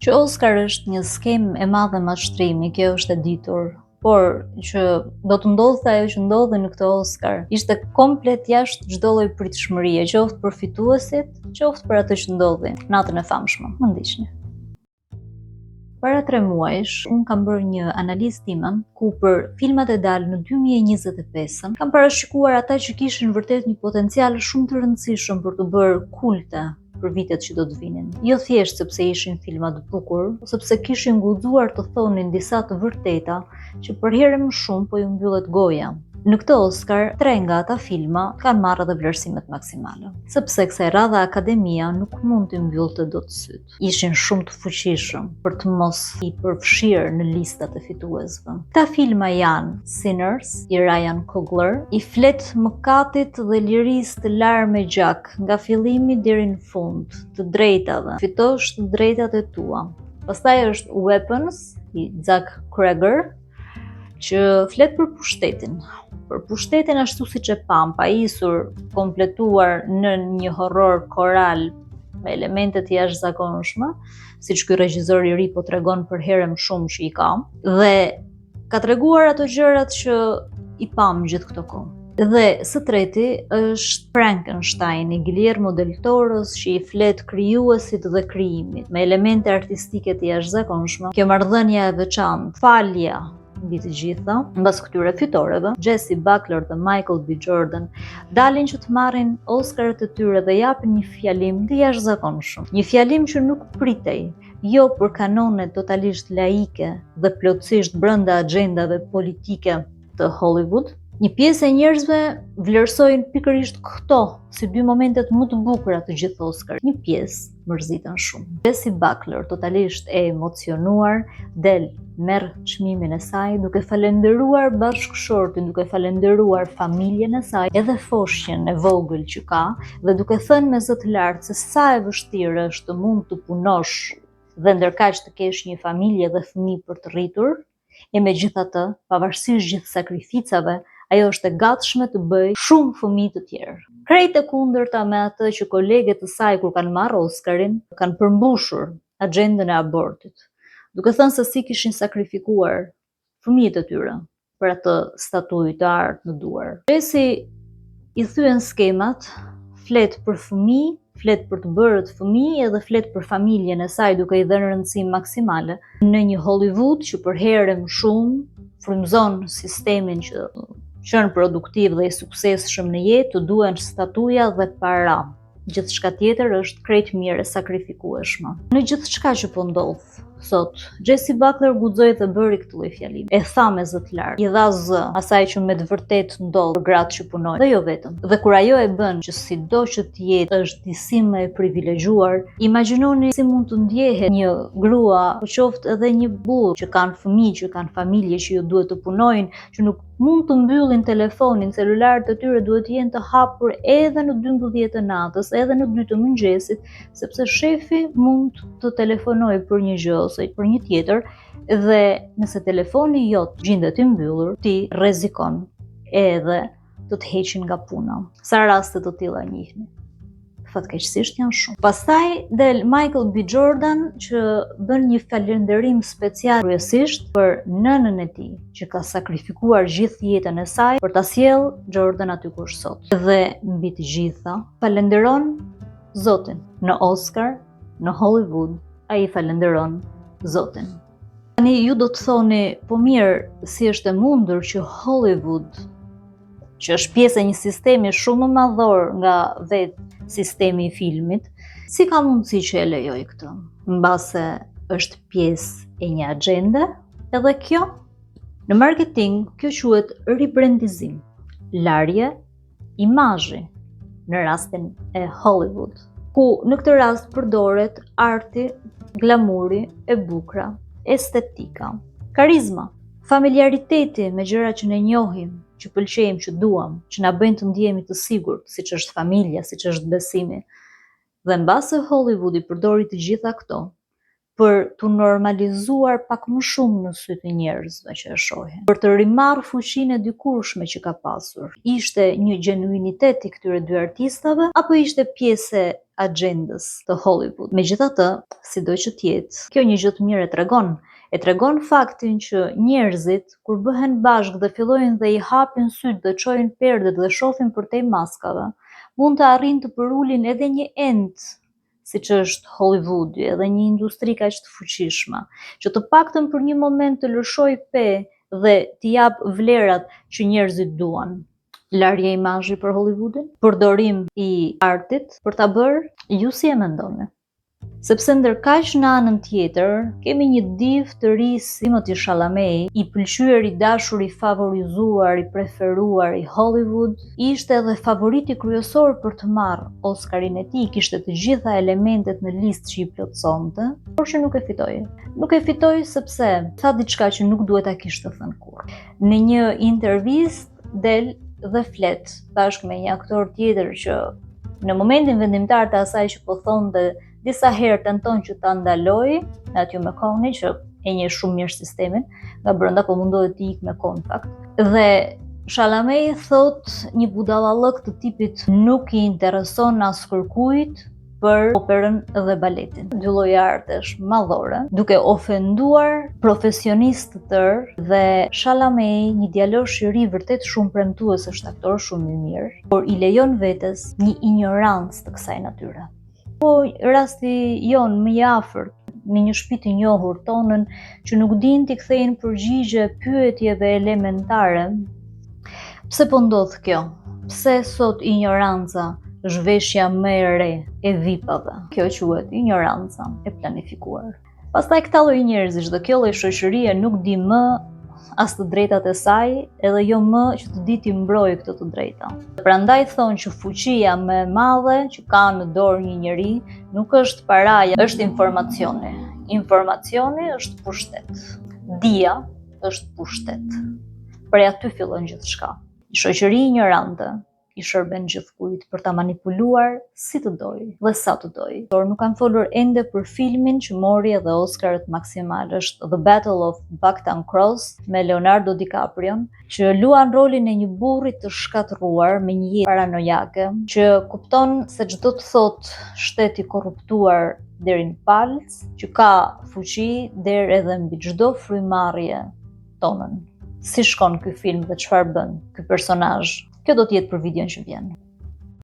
Që Oscar është një skemë e madhe mashtrimi, kjo është e ditur, por që do të ndodhte ajo që ndodhi në këtë Oscar ishte komplet jashtë çdo lloj pritshmërie, qoftë për fituesit, qoftë për atë që ndodhi natën e famshme. Më ndiqni. Para 3 muajsh, unë kam bërë një analizë time ku për filmat e dalë në 2025 kam parashikuar ata që kishin vërtet një potencial shumë të rëndësishëm për të bërë kulte për vitet që do të vinin. Jo thjesht sepse ishin filma të bukur, o sepse kishin guxuar të thonin disa të vërteta që për herë më shumë po ju mbyllet goja. Në këtë Oscar, 3 nga ata filma kanë marrë edhe vlerësimet maksimale, sepse kësaj radhe Akademia nuk mund të mbyllte dot syt. Ishin shumë të fuqishëm për të mos i përfshirë në listat e fituesve. Këta filma janë Sinners i Ryan Coogler, i flet mëkatit dhe lirisë të larë me gjak, nga fillimi deri në fund, të drejtave, fitosh të drejtat e tua. Pastaj është Weapons i Zach Cregger, që flet për pushtetin. Për pushtetin ashtu siç e pam, pajisur, kompletuar në një horror koral me elemente të jashtëzakonshme, siç ky regjisor i ri po tregon për herë më shumë që i ka, dhe ka treguar ato gjërat që i pam gjithë këto kohë. Dhe së treti është Frankenstein i Guillermo del Toro's, që i flet krijuesit dhe krijimit, me elemente artistike të jashtëzakonshme. Kjo marrëdhënie e veçantë, falja mbi të gjitha, mbas këtyre fitoreve, Jesse Buckler dhe Michael B. Jordan dalin që të marrin Oscarët e tyre dhe japin një fjalim të jashtëzakonshëm. Një fjalim që nuk pritej, jo për kanone totalisht laike dhe plotësisht brenda agjendave politike të Hollywood. Një pjesë e njerëzve vlerësojnë pikërisht këto si 2 momentet më të bukura të gjithë Oscar. Një pjesë mërziten shumë. Jesse Buckler, totalisht e emocionuar, del merr çmimin e saj duke falendëruar bashkëshortin, duke falendëruar familjen e saj, edhe foshqen e vogël që ka, dhe duke thënë me zë të lartë se sa e vështirë është të mund të punosh dhe ndërkaq të kesh një familje dhe fëmijë për të rritur, e megjithatë, pavarësisht gjithë sakrificave, ajo është e gatshme të bëjë shumë fëmijë të tjerë. Krejt e kundërta me atë që kolegët e saj kur kanë marrë Oscarin, kanë përmbushur agjendën e abortit, duke thënë se si kishin sakrifikuar fëmijët e tyre për atë statuj të artë në duar. Jesse i thyen skemat, flet për fëmijë, flet për të bërët fëmijë edhe flet për familjen e saj duke i dhënë rëndësi maksimale në një Hollywood që për herë më shumë frymëzon sistemin që qenë produktiv dhe i suksesshëm në jetë, të duhen statuja dhe para. Gjithçka tjetër është krejt mirë e sakrifikueshme. Në gjithçka që po ndodh sot, Jesse Buckler guxoi dhe bëri këtë lloj fjalimi. E tha me zë të lartë, i dha zë asaj që me të vërtetë ndodh për gratë që punojnë, dhe jo vetëm. Dhe kur ajo e bën që sido që të jetë është disi më e privilegjuar, imagjinoni si mund të ndjehet një grua, po qoftë edhe një burr që kanë fëmijë, që kanë familje, që ju duhet të punojnë, që nuk mund të mbyllin telefonin, celularët e tyre duhet të jenë të hapur edhe në 12 të natës, edhe në 2 të mëngjesit, sepse shefi mund të telefonojë për një gjë ose për një tjetër, dhe nëse telefoni jot gjendet i mbyllur, ti rrezikon edhe të të heqin nga puna. Sa raste të tilla njihni? Fatkeqësisht janë shumë. Pastaj del Michael B. Jordan që bën një falënderim special kryesisht për nënën e tij që ka sakrifikuar gjithë jetën e saj për ta sjellë Jordan aty ku është sot. Dhe mbi të gjitha falënderon Zotin. Në Oscar, në Hollywood, ai falënderon Zotin. Tani ju do të thoni, po mirë, si është e mundur që Hollywood, që është pjesë e një sistemi shumë më madhor nga vetë sistemi i filmit, si ka mundësi që e lejoj këtë? Mbase është pjesë e një agjende, edhe kjo, në marketing, kjo quhet rebrandizim, larje imazhi në rastin e Hollywood, ku në këtë rast përdoret arti, glamuri, e bukura, estetika, karizma, familjariteti me gjëra që ne njohim, që pëlqejmë, që duam, që na bëjnë të ndjehemi të sigurt, siç është familja, siç është besimi. Dhe mbase Hollywood i përdori të gjitha këto, për të normalizuar pak më shumë në sy të njerëzve që e shohin, për të rimarrë fuqinë e dikurshme që ka pasur. Ishte një genuinitet i këtyre dy artistave apo ishte pjesë e agjendës të Hollywood? Megjithatë, sido që të jetë, kjo një gjë të mirë e tregon faktin që njerëzit kur bëhen bashkë dhe fillojnë dhe i hapin syt dhe çojnë perdet dhe shohin përtej maskave, mund të arrijnë të përulin edhe një ent siç është Hollywoodi, edhe një industri kaq të fuqishme, që të paktën për një moment të lëshoj pe dhe t'i jap vlerat që njerëzit duan. Larje imazhi për Hollywoodin, përdorim i artit për ta bërë, ju si e mendoni? Sepse ndërkaq në anën tjetër, kemi një div të ri si Timothée Chalamet, i pëlqyer, i dashur, i favorizuar, i preferuar i Hollywood, ishte edhe favoriti kryesor për të marrë Oscarin e tij, kishte të gjitha elementet në listë që i plotësonte, por që nuk e fitoi. Nuk e fitoi sepse tha diçka që nuk duhet ta kishte thënë kurrë. Në një intervistë del dhe flet bashkë me një aktor tjetër që në momentin vendimtar të asaj që po thonte, disa herë tenton që ta ndaloj, Matthew McConaughey, që e njeh shumë mirë sistemin, nga brenda po mundohet të ikë me kohë në fakt. Dhe Chalamet thot një budallallëk të tipit nuk i intereson as kërkujt për operën dhe baletin. Dy lloje artesh madhore, duke ofenduar profesionistë të tërë dhe Chalamet, një djalosh i ri vërtet shumë premtues, është aktor shumë i mirë, por i lejon vetes një ignorancë të kësaj natyre. Po rasti jon më i afërt në një shtëpi të njohur tonën që nuk din t'i kthejnë përgjigje pyetjeve elementare. Pse po ndodh kjo? Pse sot ignoranca është veshja më e re e vipave? Kjo quhet ignoranca e planifikuar. Pastaj këta lloj njerëzish dhe kjo lloj shoqërie nuk di më as të drejtat e saj, edhe jo më që të di t'i mbrojë këto të drejta. Prandaj thonë që fuqia më e madhe që ka në dorë një njeri nuk është paraja, është informacioni. Informacioni është pushtet. Dia është pushtet. Prej aty fillon gjithçka. Një shoqëri ignorante i shërben gjithkujt për ta manipuluar si të dojë dhe sa të dojë. Por nuk kanë folur ende për filmin që mori edhe Oscaret maksimal, është The Battle of Bucktown Cross me Leonardo DiCaprio, që luan rolin e një burri të shkatërruar me një jetë paranojake, që kupton se çdo të thot shtet i korruptuar deri në palc, që ka fuqi deri edhe mbi çdo frymarrje tonën. Si shkon ky film dhe çfarë bën ky personazh? Kjo do të jetë për videon që vjen.